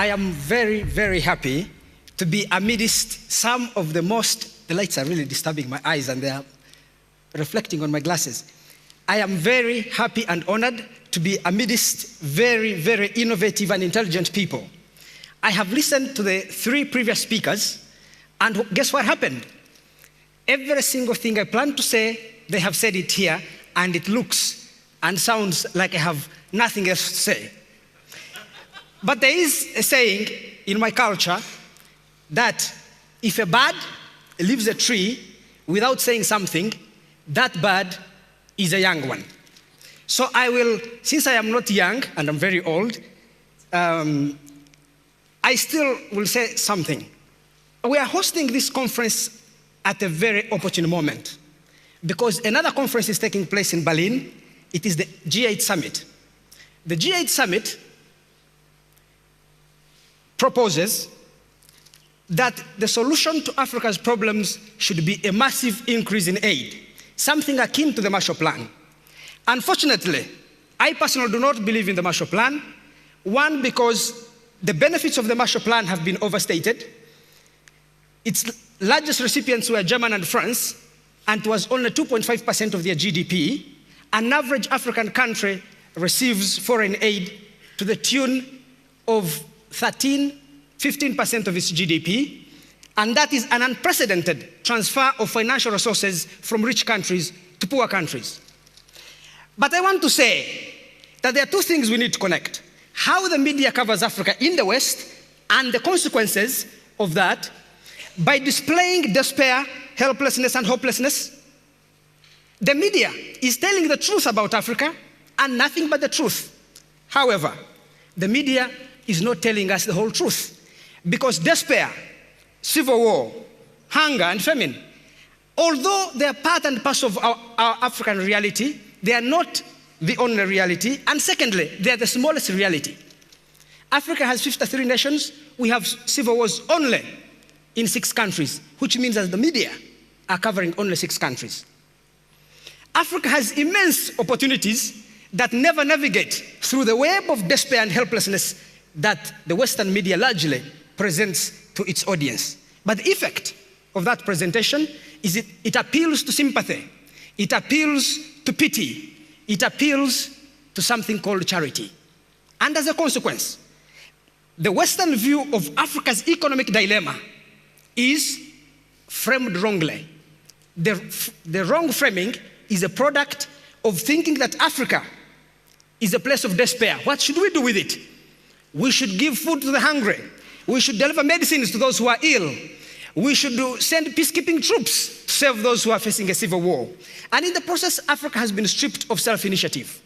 I am very, very happy to be amidst some of the most, the lights are really disturbing my eyes and they are reflecting on my glasses. I am very happy and honored to be amidst very, very innovative and intelligent people. I have listened to the 3 previous speakers, and guess what happened? Every single thing I planned to say, they have said it here, and it looks and sounds like I have nothing else to say. But there is a saying in my culture that if a bird leaves a tree without saying something, that bird is a young one. So I will, since I am not young and I'm very old, I still will say something. We are hosting this conference at a very opportune moment because another conference is taking place in Berlin. It is the G8 Summit. The G8 Summit proposes that the solution to Africa's problems should be a massive increase in aid, something akin to the Marshall Plan. Unfortunately, I personally do not believe in the Marshall Plan. One, because the benefits of the Marshall Plan have been overstated. Its largest recipients were Germany and France, and it was only 2.5% of their GDP. An average African country receives foreign aid to the tune of 15% of its GDP, and that is an unprecedented transfer of financial resources from rich countries to poor countries. But I want to say that there are 2 things we need to connect. How the media covers Africa in the West and the consequences of that by displaying despair, helplessness, and hopelessness. The media is telling the truth about Africa and nothing but the truth. However, the media is not telling us the whole truth because despair, civil war, hunger, and famine, although they are part and parcel of our African reality, they are not the only reality, and secondly, they are the smallest reality. Africa has 53 nations. We have civil wars only in 6 countries, which means that the media are covering only 6 countries. Africa has immense opportunities that never navigate through the web of despair and helplessness that the Western media largely presents to its audience. But the effect of that presentation is it appeals to sympathy, it appeals to pity, it appeals to something called charity. And as a consequence, the Western view of Africa's economic dilemma is framed wrongly. The wrong framing is a product of thinking that Africa is a place of despair. What should we do with it? We should give food to the hungry. We should deliver medicines to those who are ill. We should send peacekeeping troops to save those who are facing a civil war. And in the process, Africa has been stripped of self-initiative.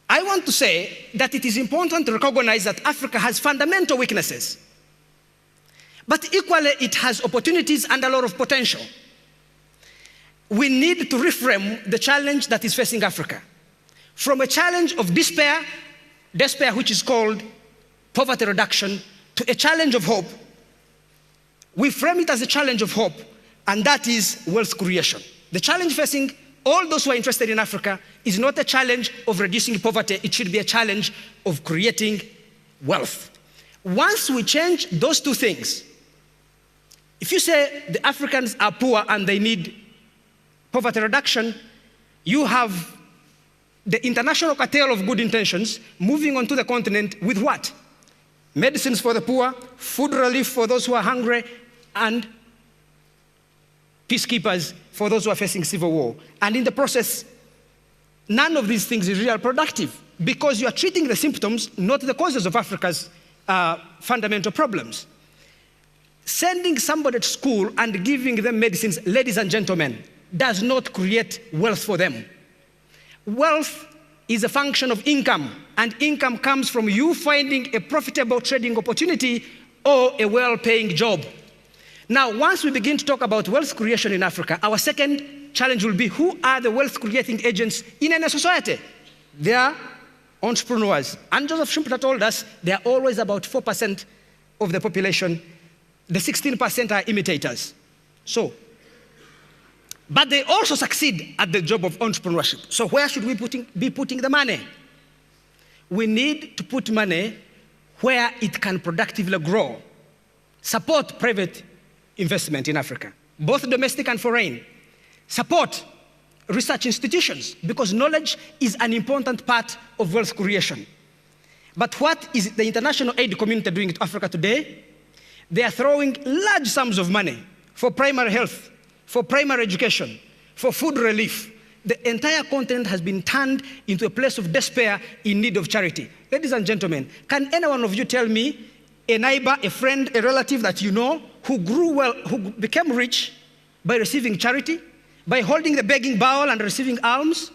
I want to say that it is important to recognize that Africa has fundamental weaknesses. But equally, it has opportunities and a lot of potential. We need to reframe the challenge that is facing Africa. From a challenge of despair which is called poverty reduction, to a challenge of hope. We frame it as a challenge of hope, and that is wealth creation. The challenge facing all those who are interested in Africa is not a challenge of reducing poverty, it should be a challenge of creating wealth. Once we change those 2 things, if you say the Africans are poor and they need poverty reduction, you have the international cartel of good intentions moving onto the continent with what? Medicines for the poor, food relief for those who are hungry, and peacekeepers for those who are facing civil war. And in the process, none of these things is really productive because you are treating the symptoms, not the causes of Africa's fundamental problems. Sending somebody to school and giving them medicines, ladies and gentlemen, does not create wealth for them. Wealth is a function of income, and income comes from you finding a profitable trading opportunity or a well-paying job. Now, once we begin to talk about wealth creation in Africa, our second challenge will be who are the wealth-creating agents in any society? They are entrepreneurs. And Joseph Schumpeter told us they are always about 4% of the population. The 16% are imitators. But they also succeed at the job of entrepreneurship. So where should we be putting the money? we need to put money where it can productively grow. Support private investment in Africa, both domestic and foreign. Support research institutions, because knowledge is an important part of wealth creation. But what is the international aid community doing to Africa today? They are throwing large sums of money for primary health, for primary education, for food relief. The entire continent has been turned into a place of despair in need of charity. Ladies and gentlemen, can any one of you tell me a neighbor, a friend, a relative that you know who grew well, who became rich by receiving charity, by holding the begging bowl and receiving alms?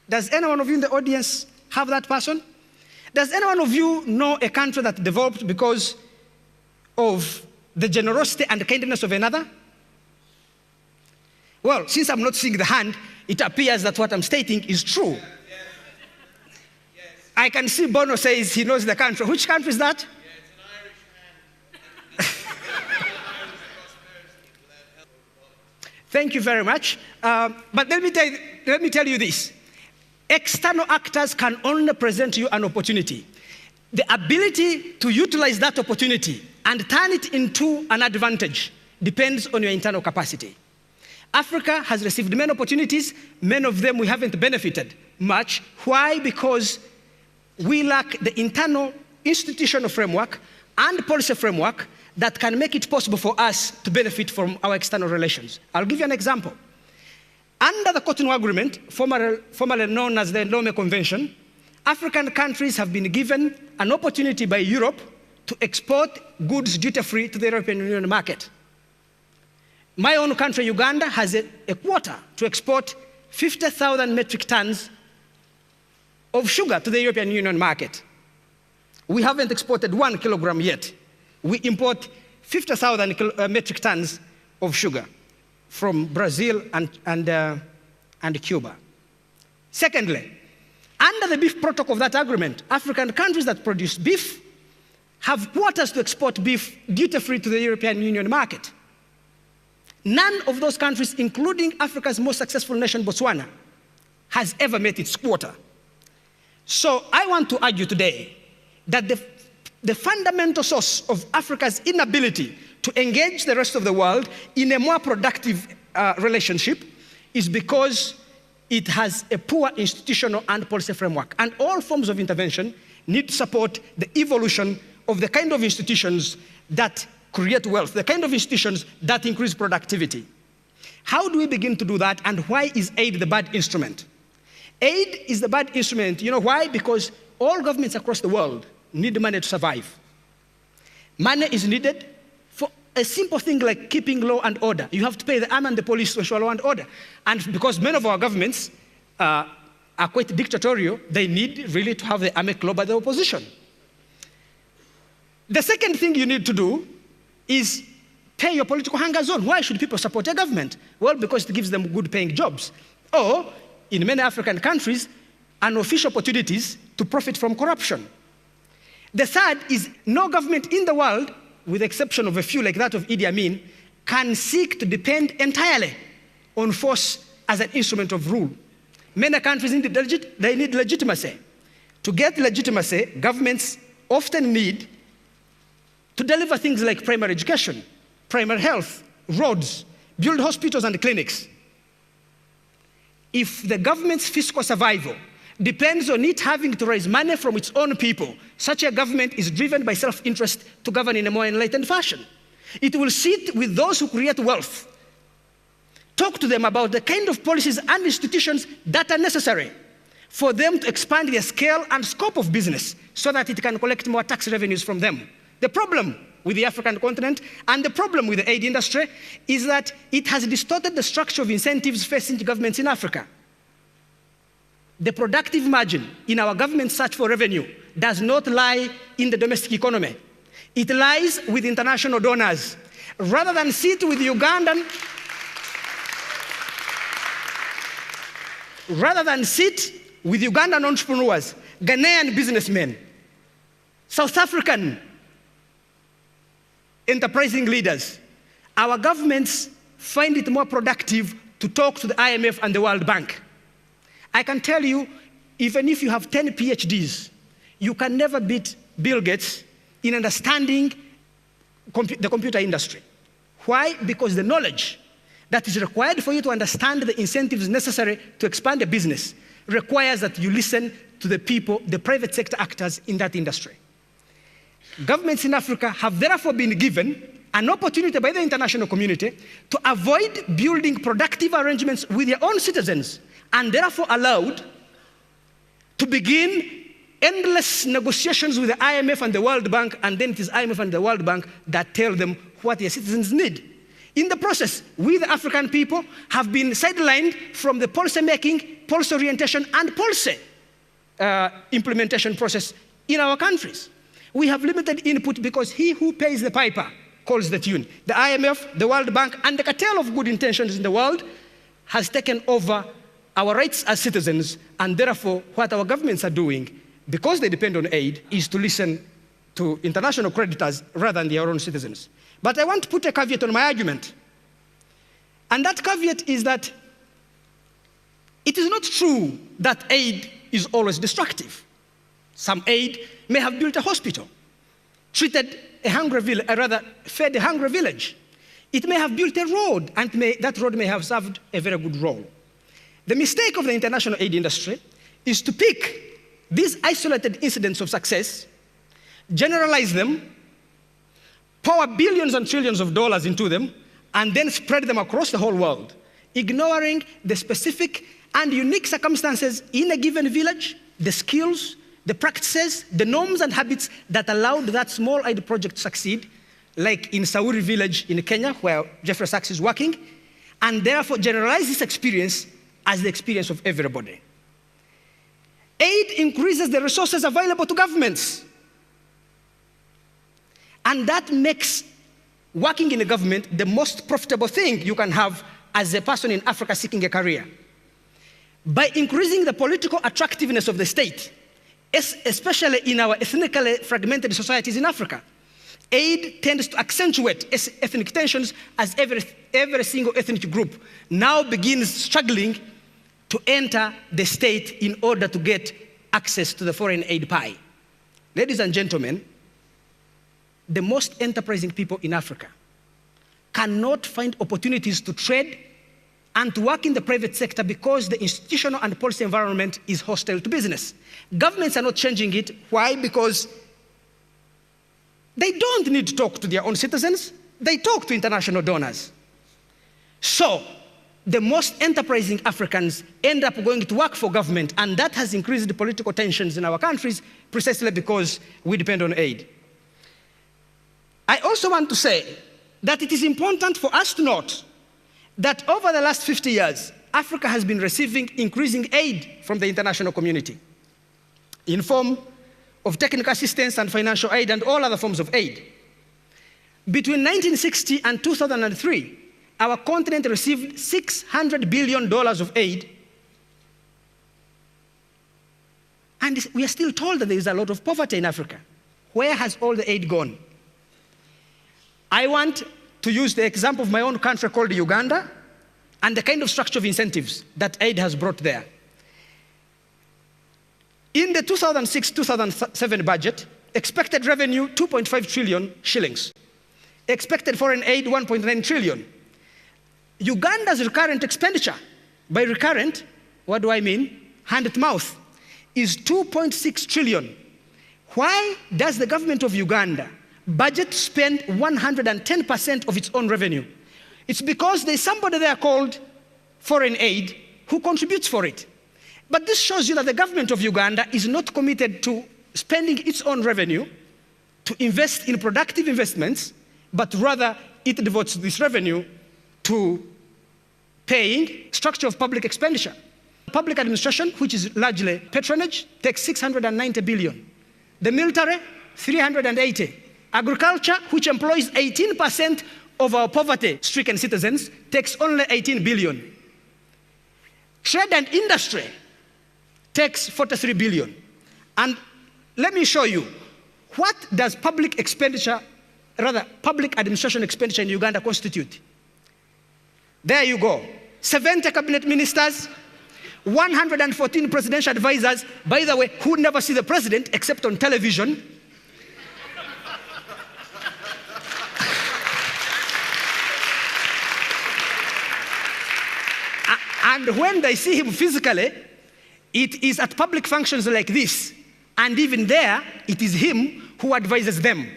Does any one of you in the audience have that person? Does any one of you know a country that developed because of the generosity and kindness of another? Well, since I'm not seeing the hand, it appears that what I'm stating is true. Yes. Yes. I can see Bono says he knows the country. Which country is that? Yeah, it's an Irish hand. Thank you very much. But let me tell you this. External actors can only present you an opportunity. The ability to utilize that opportunity and turn it into an advantage depends on your internal capacity. Africa has received many opportunities. Many of them we haven't benefited much. Why? Because we lack the internal institutional framework and policy framework that can make it possible for us to benefit from our external relations. I'll give you an example. Under the Cotonou Agreement, formerly known as the Lome Convention, African countries have been given an opportunity by Europe to export goods duty-free to the European Union market. My own country, Uganda, has a quota to export 50,000 metric tons of sugar to the European Union market. We haven't exported 1 kilogram yet. We import 50,000 metric tons of sugar from Brazil and Cuba. Secondly, under the beef protocol of that agreement, African countries that produce beef have quotas to export beef duty-free to the European Union market. None of those countries, including Africa's most successful nation, Botswana, has ever met its quota. So I want to argue today that the fundamental source of Africa's inability to engage the rest of the world in a more productive relationship is because it has a poor institutional and policy framework. And all forms of intervention need to support the evolution of the kind of institutions that create wealth, the kind of institutions that increase productivity. How do we begin to do that, and why is aid the bad instrument? Aid is the bad instrument. You know why? Because all governments across the world need money to survive. Money is needed for a simple thing like keeping law and order. You have to pay the army and the police to ensure law and order. And because many of our governments are quite dictatorial, they need really to have the army claw by the opposition. The second thing you need to do is pay your political hangers-on. Why should people support a government? Well, because it gives them good-paying jobs. Or, in many African countries, unofficial opportunities to profit from corruption. The third is no government in the world, with the exception of a few like that of Idi Amin, can seek to depend entirely on force as an instrument of rule. Many countries need legitimacy. To get legitimacy, governments often need to deliver things like primary education, primary health, roads, build hospitals and clinics. If the government's fiscal survival depends on it having to raise money from its own people, such a government is driven by self-interest to govern in a more enlightened fashion. It will sit with those who create wealth, talk to them about the kind of policies and institutions that are necessary for them to expand their scale and scope of business so that it can collect more tax revenues from them. The problem with the African continent and the problem with the aid industry is that it has distorted the structure of incentives facing governments in Africa. The productive margin in our government's search for revenue does not lie in the domestic economy. It lies with international donors. Rather than sit with Ugandan entrepreneurs, Ghanaian businessmen, South African enterprising leaders, our governments find it more productive to talk to the IMF and the World Bank. I can tell you, even if you have 10 PhDs, you can never beat Bill Gates in understanding the computer industry. Why? Because the knowledge that is required for you to understand the incentives necessary to expand a business requires that you listen to the people, the private sector actors in that industry. Governments in Africa have therefore been given an opportunity by the international community to avoid building productive arrangements with their own citizens, and therefore allowed to begin endless negotiations with the IMF and the World Bank, and then it is IMF and the World Bank that tell them what their citizens need. In the process, we, the African people, have been sidelined from the policy making, policy orientation, and policy implementation process in our countries. We have limited input because he who pays the piper calls the tune. The IMF, the World Bank, and the cartel of good intentions in the world has taken over our rights as citizens, and therefore what our governments are doing, because they depend on aid, is to listen to international creditors rather than their own citizens. But I want to put a caveat on my argument. And that caveat is that it is not true that aid is always destructive. Some aid may have built a hospital, treated a hungry village, rather fed a hungry village. It may have built a road, and that road may have served a very good role. The mistake of the international aid industry is to pick these isolated incidents of success, generalize them, pour billions and trillions of dollars into them, and then spread them across the whole world, ignoring the specific and unique circumstances in a given village, the skills, the practices, the norms and habits that allowed that small aid project to succeed, like in Sauri village in Kenya, where Jeffrey Sachs is working, and therefore generalize this experience as the experience of everybody. Aid increases the resources available to governments. And that makes working in a government the most profitable thing you can have as a person in Africa seeking a career. By increasing the political attractiveness of the state, especially in our ethnically fragmented societies in Africa, aid tends to accentuate ethnic tensions as every single ethnic group now begins struggling to enter the state in order to get access to the foreign aid pie. Ladies and gentlemen, the most enterprising people in Africa cannot find opportunities to trade and to work in the private sector because the institutional and policy environment is hostile to business. Governments are not changing it. Why? Because they don't need to talk to their own citizens. They talk to international donors. So the most enterprising Africans end up going to work for government, and that has increased the political tensions in our countries precisely because we depend on aid. I also want to say that it is important for us to note that over the last 50 years, Africa has been receiving increasing aid from the international community in form of technical assistance and financial aid and all other forms of aid. Between 1960 and 2003, our continent received $600 billion of aid, and we are still told that there is a lot of poverty in Africa. Where has all the aid gone? I want to use the example of my own country called Uganda and the kind of structure of incentives that aid has brought there. In the 2006-2007 budget, expected revenue 2.5 trillion shillings. Expected foreign aid 1.9 trillion. Uganda's recurrent expenditure, by recurrent, what do I mean? Hand to mouth, is 2.6 trillion. Why does the government of Uganda budget to spend 110% of its own revenue? It's because there's somebody there called foreign aid who contributes for it. But this shows you that the government of Uganda is not committed to spending its own revenue to invest in productive investments, but rather it devotes this revenue to paying structure of public expenditure. Public administration, which is largely patronage, takes 690 billion. The military, 380. Agriculture, which employs 18% of our poverty-stricken citizens, takes only 18 billion. Trade and industry takes 43 billion. And let me show you, what does public expenditure, rather public administration expenditure in Uganda constitute? There you go. 70 cabinet ministers, 114 presidential advisors, by the way, who never see the president except on television. And when they see him physically, it is at public functions like this. And even there, it is him who advises them.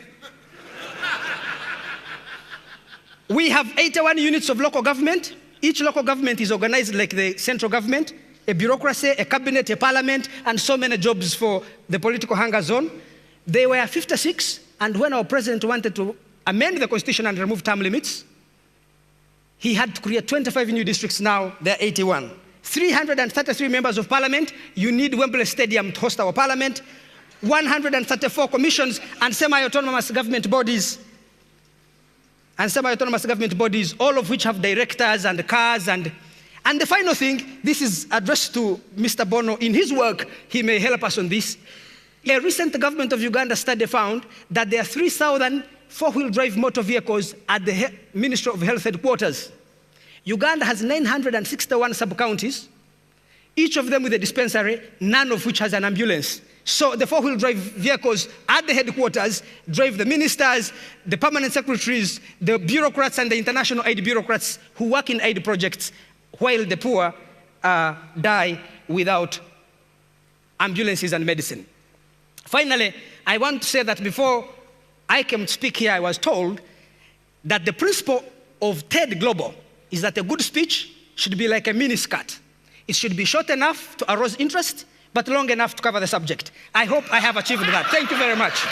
We have 81 units of local government. Each local government is organized like the central government, a bureaucracy, a cabinet, a parliament, and so many jobs for the political hunger zone. They were 56, and when our president wanted to amend the constitution and remove term limits, he had to create 25 new districts. Now there are 81. 333 members of parliament. You need Wembley Stadium to host our parliament. 134 commissions and semi-autonomous government bodies. All of which have directors and cars. And the final thing, this is addressed to Mr. Bono. In his work, he may help us on this. A recent government of Uganda study found that there are 3,000 four-wheel drive motor vehicles at the Ministry of Health headquarters. Uganda has 961 sub-counties, each of them with a dispensary, none of which has an ambulance. So the four-wheel drive vehicles at the headquarters drive the ministers, the permanent secretaries, the bureaucrats, and the international aid bureaucrats who work in aid projects, while the poor die without ambulances and medicine. Finally, I want to say that before I came to speak here, I was told that the principle of TED Global is that a good speech should be like a miniskirt. It should be short enough to arouse interest, but long enough to cover the subject. I hope I have achieved that. Thank you very much.